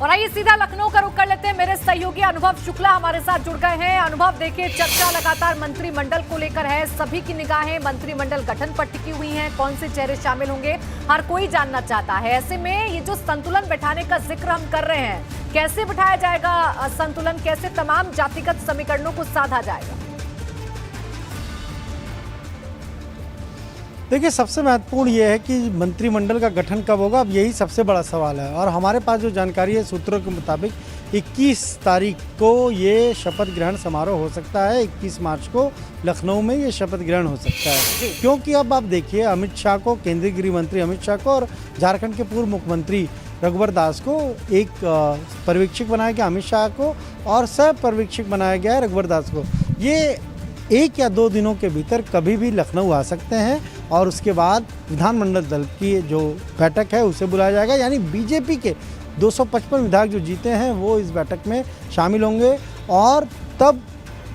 और आइए सीधा लखनऊ का रुख कर लेते हैं। मेरे सहयोगी अनुभव शुक्ला हमारे साथ जुड़ गए हैं। अनुभव, देखिए चर्चा लगातार मंत्रिमंडल को लेकर है, सभी की निगाहें मंत्रिमंडल गठन पर टिकी हुई हैं। कौन से चेहरे शामिल होंगे हर कोई जानना चाहता है। ऐसे में ये जो संतुलन बैठाने का जिक्र हम कर रहे हैं, कैसे बिठाया जाएगा संतुलन, कैसे तमाम जातिगत समीकरणों को साधा जाएगा? देखिए, सबसे महत्वपूर्ण ये है कि मंत्रिमंडल का गठन कब होगा, अब यही सबसे बड़ा सवाल है। और हमारे पास जो जानकारी है सूत्रों के मुताबिक 21 तारीख को ये शपथ ग्रहण समारोह हो सकता है। 21 मार्च को लखनऊ में ये शपथ ग्रहण हो सकता है, क्योंकि अब आप देखिए अमित शाह को, केंद्रीय गृह मंत्री अमित शाह को और झारखंड के पूर्व मुख्यमंत्री रघुवर दास को एक पर्यवेक्षक बनाया गया, अमित शाह को, और सह पर्यवेक्षक बनाया गया है रघुवर दास को। ये 1 या 2 दिनों के भीतर कभी भी लखनऊ आ सकते हैं और उसके बाद विधानमंडल दल की जो बैठक है उसे बुलाया जाएगा। यानी बीजेपी के 255 विधायक जो जीते हैं वो इस बैठक में शामिल होंगे और तब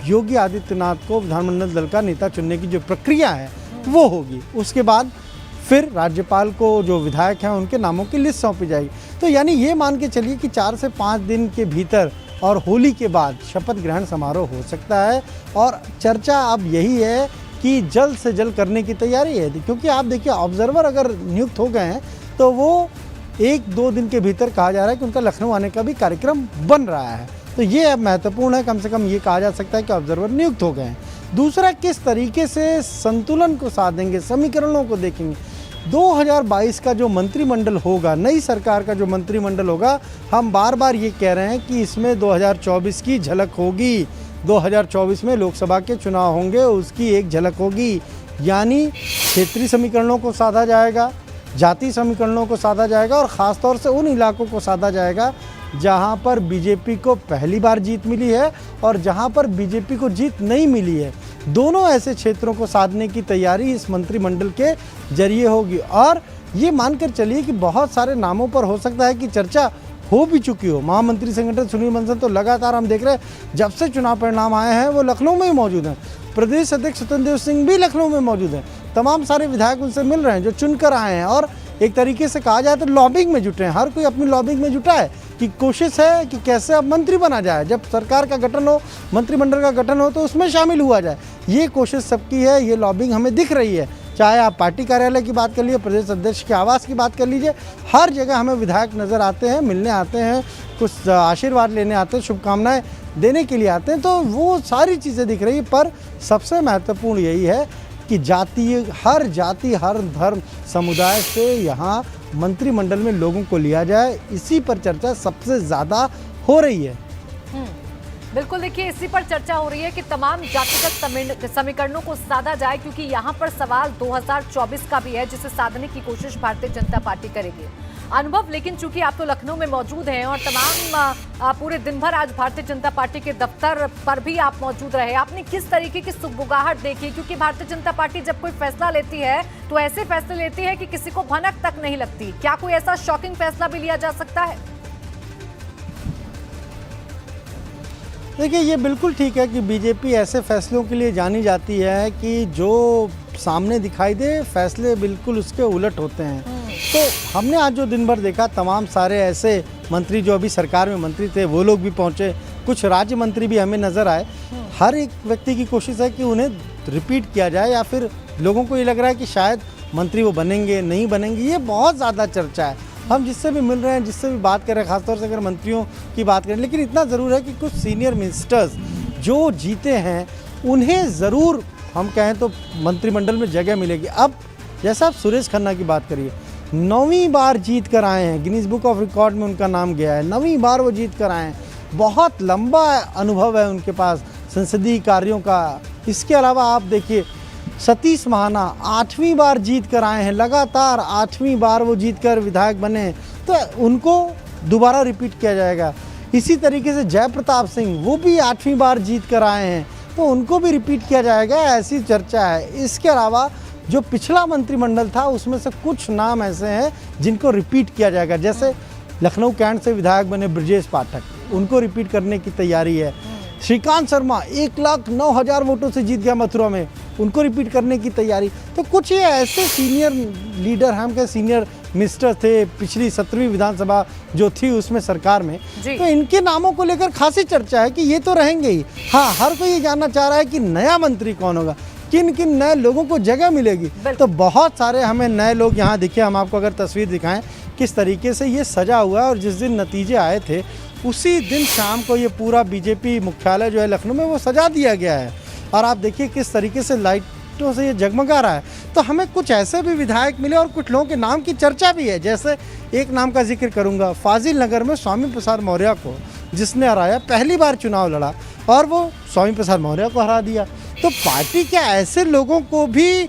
योगी आदित्यनाथ को विधानमंडल दल का नेता चुनने की जो प्रक्रिया है वो होगी। उसके बाद फिर राज्यपाल को जो विधायक हैं उनके नामों की लिस्ट सौंपी जाएगी। तो यानी ये मान के चलिए कि 4 से 5 दिन के भीतर और होली के बाद शपथ ग्रहण समारोह हो सकता है। और चर्चा अब यही है कि जल्द से जल्द करने की तैयारी है, क्योंकि आप देखिए ऑब्जर्वर अगर नियुक्त हो गए हैं तो वो 1-2 दिन के भीतर कहा जा रहा है कि उनका लखनऊ आने का भी कार्यक्रम बन रहा है। तो ये अब महत्वपूर्ण है, कम से कम ये कहा जा सकता है कि ऑब्जर्वर नियुक्त हो गए हैं। दूसरा, किस तरीके से संतुलन को साधेंगे, समीकरणों को देखेंगे। 2022 का जो मंत्रिमंडल होगा, नई सरकार का जो मंत्रिमंडल होगा, हम बार बार ये कह रहे हैं कि इसमें 2024 की झलक होगी। 2024 में लोकसभा के चुनाव होंगे, उसकी एक झलक होगी। यानी क्षेत्रीय समीकरणों को साधा जाएगा, जाति समीकरणों को साधा जाएगा और ख़ास तौर से उन इलाकों को साधा जाएगा जहां पर बीजेपी को पहली बार जीत मिली है और जहां पर बीजेपी को जीत नहीं मिली है। दोनों ऐसे क्षेत्रों को साधने की तैयारी इस मंत्रिमंडल के जरिए होगी। और ये मानकर चलिए कि बहुत सारे नामों पर हो सकता है कि चर्चा हो भी चुकी हो। महामंत्री संगठन सुनील बंसल तो लगातार हम देख रहे हैं जब से चुनाव परिणाम आए हैं वो लखनऊ में ही मौजूद हैं। प्रदेश अध्यक्ष स्वतंत्र देव सिंह भी लखनऊ में मौजूद हैं। तमाम सारे विधायक उनसे मिल रहे हैं जो चुनकर आए हैं और एक तरीके से कहा जाए तो लॉबिंग में जुटे हैं। हर कोई अपनी लॉबिंग में जुटा है कि कोशिश है कि कैसे अब मंत्री बना जाए, जब सरकार का गठन हो, मंत्रिमंडल का गठन हो तो उसमें शामिल हुआ जाए। ये कोशिश सबकी है, ये लॉबिंग हमें दिख रही है। चाहे आप पार्टी कार्यालय की बात कर लीजिए, प्रदेश अध्यक्ष के आवास की बात कर लीजिए, हर जगह हमें विधायक नज़र आते हैं, मिलने आते हैं, कुछ आशीर्वाद लेने आते हैं, शुभकामनाएं देने के लिए आते हैं। तो वो सारी चीज़ें दिख रही है। पर सबसे महत्वपूर्ण यही है कि हर जाति, हर धर्म, समुदाय से यहाँ मंत्रिमंडल में लोगों को लिया जाए, इसी पर चर्चा सबसे ज़्यादा हो रही है। बिल्कुल, देखिए इसी पर चर्चा हो रही है कि तमाम जातिगत समीकरणों को साधा जाए, क्योंकि यहाँ पर सवाल 2024 का भी है जिसे साधने की कोशिश भारतीय जनता पार्टी करेगी। अनुभव, लेकिन चूंकि आप तो लखनऊ में मौजूद हैं और तमाम पूरे दिन भर आज भारतीय जनता पार्टी के दफ्तर पर भी आप मौजूद रहे, आपने किस तरीके की सुगबुगाहट देखी? क्योंकि भारतीय जनता पार्टी जब कोई फैसला लेती है तो ऐसे फैसले लेती है कि किसी को भनक तक नहीं लगती। क्या कोई ऐसा शॉकिंग फैसला भी लिया जा सकता है? देखिए, ये बिल्कुल ठीक है कि बीजेपी ऐसे फैसलों के लिए जानी जाती है कि जो सामने दिखाई दे फैसले बिल्कुल उसके उलट होते हैं। तो हमने आज जो दिन भर देखा, तमाम सारे ऐसे मंत्री जो अभी सरकार में मंत्री थे वो लोग भी पहुंचे, कुछ राज्य मंत्री भी हमें नज़र आए। हर एक व्यक्ति की कोशिश है कि उन्हें रिपीट किया जाए या फिर लोगों को ये लग रहा है कि शायद मंत्री वो बनेंगे नहीं बनेंगे। ये बहुत ज़्यादा चर्चा है। हम जिससे भी मिल रहे हैं, जिससे भी बात कर रहे हैं, खासतौर से अगर मंत्रियों की बात करें, लेकिन इतना ज़रूर है कि कुछ सीनियर मिनिस्टर्स जो जीते हैं उन्हें ज़रूर हम कहें तो मंत्रिमंडल में जगह मिलेगी। अब जैसा आप सुरेश खन्ना की बात करिए, 9वीं बार जीत कर आए हैं, गिनीज बुक ऑफ रिकॉर्ड में उनका नाम गया है, 9वीं बार वो जीत कर आए हैं। बहुत लंबा अनुभव है उनके पास संसदीय कार्यों का। इसके अलावा आप देखिए सतीश महाना 8वीं बार जीत कर आए हैं, लगातार 8वीं बार वो जीत कर विधायक बने, तो उनको दोबारा रिपीट किया जाएगा। इसी तरीके से जयप्रताप सिंह, वो भी 8वीं बार जीत कर आए हैं, तो उनको भी रिपीट किया जाएगा, ऐसी चर्चा है। इसके अलावा जो पिछला मंत्रिमंडल था उसमें से कुछ नाम ऐसे हैं जिनको रिपीट किया जाएगा। जैसे लखनऊ कैंट से विधायक बने ब्रजेश पाठक, उनको रिपीट करने की तैयारी है। श्रीकांत शर्मा 1,09,000 वोटों से जीत गया मथुरा में, उनको रिपीट करने की तैयारी। तो कुछ ये ऐसे सीनियर लीडर हैं, हम के सीनियर मिनिस्टर थे पिछली 17वीं विधानसभा जो थी उसमें सरकार में, तो इनके नामों को लेकर खासी चर्चा है कि ये तो रहेंगे ही। हाँ, हर कोई ये जानना चाह रहा है कि नया मंत्री कौन होगा, किन किन नए लोगों को जगह मिलेगी। तो बहुत सारे हमें नए लोग यहाँ दिखे। हम आपको अगर तस्वीर दिखाएं किस तरीके से ये सजा हुआ है, और जिस दिन नतीजे आए थे उसी दिन शाम को ये पूरा बीजेपी मुख्यालय जो है लखनऊ में वो सजा दिया गया है। और आप देखिए किस तरीके से लाइटों से ये जगमगा रहा है। तो हमें कुछ ऐसे भी विधायक मिले और कुछ लोगों के नाम की चर्चा भी है। जैसे एक नाम का जिक्र करूंगा, फाजिल नगर में स्वामी प्रसाद मौर्य को जिसने हराया, पहली बार चुनाव लड़ा और वो स्वामी प्रसाद मौर्य को हरा दिया। तो पार्टी क्या ऐसे लोगों को भी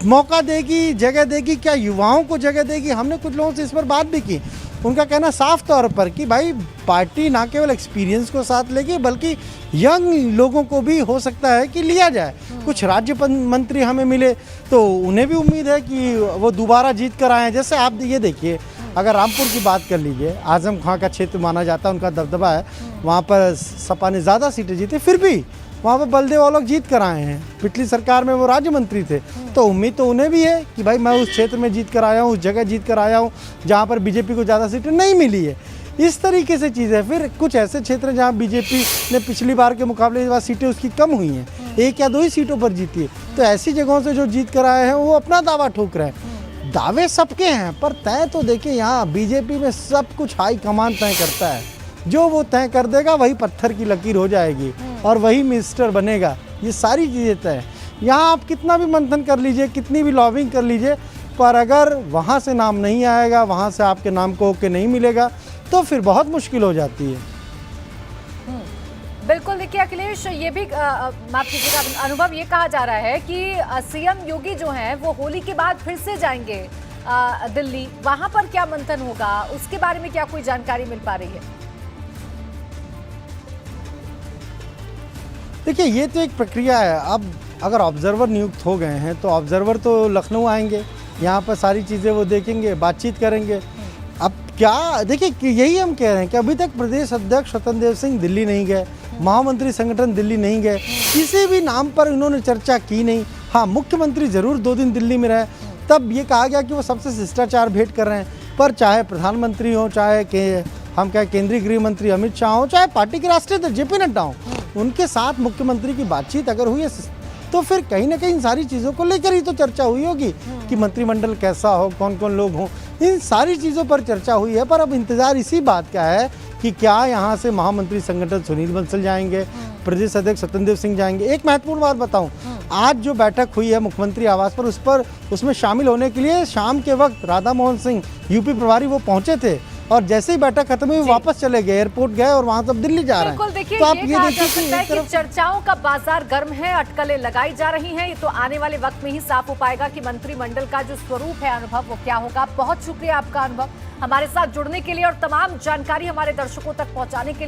मौका देगी, जगह देगी, क्या युवाओं को जगह देगी? हमने कुछ लोगों से इस पर बात भी की। उनका कहना साफ तौर पर कि भाई पार्टी ना केवल एक्सपीरियंस को साथ लेगी बल्कि यंग लोगों को भी हो सकता है कि लिया जाए। कुछ राज्य मंत्री हमें मिले तो उन्हें भी उम्मीद है कि वो दोबारा जीत कर आए। जैसे आप ये देखिए, अगर रामपुर की बात कर लीजिए, आजम खां का क्षेत्र माना जाता है, उनका दबदबा है, वहाँ पर सपा ने ज़्यादा सीटें जीती, फिर भी वहाँ पर बलदेव वो लोग जीत कर आए हैं। पिछली सरकार में वो राज्य मंत्री थे, तो उम्मीद तो उन्हें भी है कि भाई मैं उस क्षेत्र में जीत कर आया हूँ, उस जगह जीत कर आया हूँ जहाँ पर बीजेपी को ज़्यादा सीटें नहीं मिली है। इस तरीके से चीज़ है। फिर कुछ ऐसे क्षेत्र जहाँ बीजेपी ने पिछली बार के मुकाबले इस बार सीटें उसकी कम हुई हैं, 1 या 2 ही सीटों पर जीती है। तो ऐसी जगहों से जो जीत कर आए हैं वो अपना दावा ठोक रहे हैं। दावे सबके हैं पर तय तो देखिए यहाँ बीजेपी में सब कुछ हाईकमान तय करता है। जो वो तय कर देगा वही पत्थर की लकीर हो जाएगी और वही मिनिस्टर बनेगा। ये सारी चीज़ें तय है। यहाँ आप कितना भी मंथन कर लीजिए, कितनी भी लॉबिंग कर लीजिए, पर अगर वहाँ से नाम नहीं आएगा, वहाँ से आपके नाम को ओके नहीं मिलेगा तो फिर बहुत मुश्किल हो जाती है। बिल्कुल, देखिए अखिलेश, ये भी माफ कीजिएगा, अनुभव ये कहा जा रहा है कि सीएम योगी जो हैं वो होली के बाद फिर से जाएंगे दिल्ली। वहाँ पर क्या मंथन होगा, उसके बारे में क्या कोई जानकारी मिल पा रही है? देखिए ये तो एक प्रक्रिया है। अब अगर ऑब्जर्वर नियुक्त हो गए हैं तो ऑब्जर्वर तो लखनऊ आएंगे, यहाँ पर सारी चीज़ें वो देखेंगे, बातचीत करेंगे। अब क्या देखिए कि यही हम कह रहे हैं कि अभी तक प्रदेश अध्यक्ष स्वतंत्र देव सिंह दिल्ली नहीं गए, महामंत्री संगठन दिल्ली नहीं गए, किसी भी नाम पर इन्होंने चर्चा की नहीं। हाँ, मुख्यमंत्री ज़रूर 2 दिन दिल्ली में रहे, तब ये कहा गया कि वो सबसे शिष्टाचार भेंट कर रहे हैं। पर चाहे प्रधानमंत्री हो, चाहे हम क्या केंद्रीय गृह मंत्री अमित शाह हो, चाहे पार्टी के राष्ट्रीय अध्यक्ष जेपी नड्डा हो, उनके साथ मुख्यमंत्री की बातचीत अगर हुई है तो फिर कहीं ना कहीं इन सारी चीज़ों को लेकर ही तो चर्चा हुई होगी कि मंत्रिमंडल कैसा हो, कौन कौन लोग हों। इन सारी चीज़ों पर चर्चा हुई है। पर अब इंतज़ार इसी बात का है कि क्या यहाँ से महामंत्री संगठन सुनील बंसल जाएंगे, प्रदेश अध्यक्ष स्वतंत्र देव सिंह जाएंगे। एक महत्वपूर्ण बात बताऊं, आज जो बैठक हुई है मुख्यमंत्री आवास पर, उसमें शामिल होने के लिए शाम के वक्त राधा मोहन सिंह यूपी प्रभारी वो पहुंचे थे और जैसे ही बैठक खत्म हुई वापस चले गए, एयरपोर्ट गए और वहां सब दिल्ली जा रहे हैं। देखिए, तो आप ये कहा जा सकता है कि चर्चाओं का बाजार गर्म है, अटकलें लगाई जा रही हैं। ये तो आने वाले वक्त में ही साफ हो पाएगा कि मंत्रिमंडल का जो स्वरूप है, अनुभव, वो क्या होगा। बहुत शुक्रिया आपका अनुभव, हमारे साथ जुड़ने के लिए और तमाम जानकारी हमारे दर्शकों तक पहुंचाने के लिए।